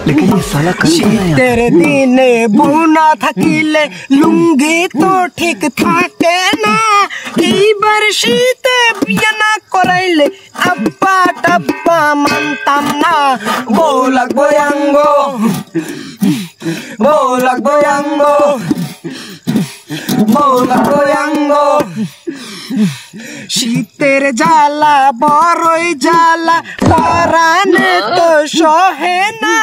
लेकिन ये साला শীতের দিনে বউ না থাকিলে লুঙ্গি তো ঠিক থাকে না। এইবার শীতে বিয়ে না করাইলে আব্বা টাব্বা মানতাম না। বউ লাগবো অঙ্গ, বউ লাগবো অঙ্গ, বউ লাগবো অঙ্গ। শীতের জ্বালা বড়ই জ্বালা পরানে তো সহে না।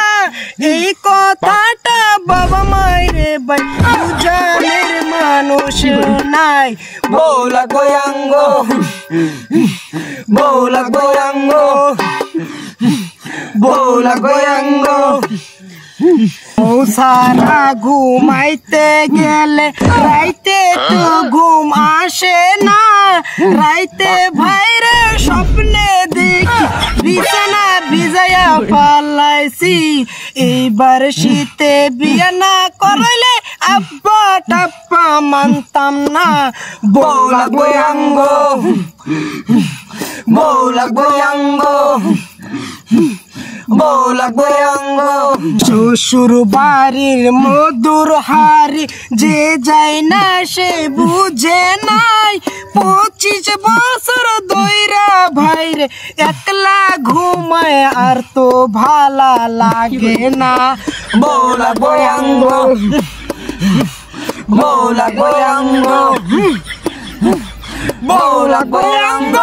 এই কথাটা বাবা মায়েরে ভাই দুজনের মানুষ নাই। বউ লাগবো অঙ্গ, বউ লাগবো অঙ্গ, বউ লাগবো অঙ্গ। সারা ঘুমাইতে গেলে রাইতে তো ঘুম আসে না। রাইতে ভাইরে স্বপ্নে দেখি বিছানা ভিজাইয়া পালাইছি। এইবার শীতে বিয়ে না করাইলে আব্বা টাব্বা মানতাম না। বউ লাগবো অঙ্গ, বউ লাগবো অঙ্গ, বউ লাগবো অঙ্গ। শ্বশুর বাড়ির মধুর হারি যে যায় না সে বুঝে নাই। 25 বছর দইরা ভাইরে একলা ঘুমায় আর তো ভালা লাগে না। বউ লাগবো অঙ্গ, বউ লাগবো অঙ্গ, বউ লাগবো অঙ্গ।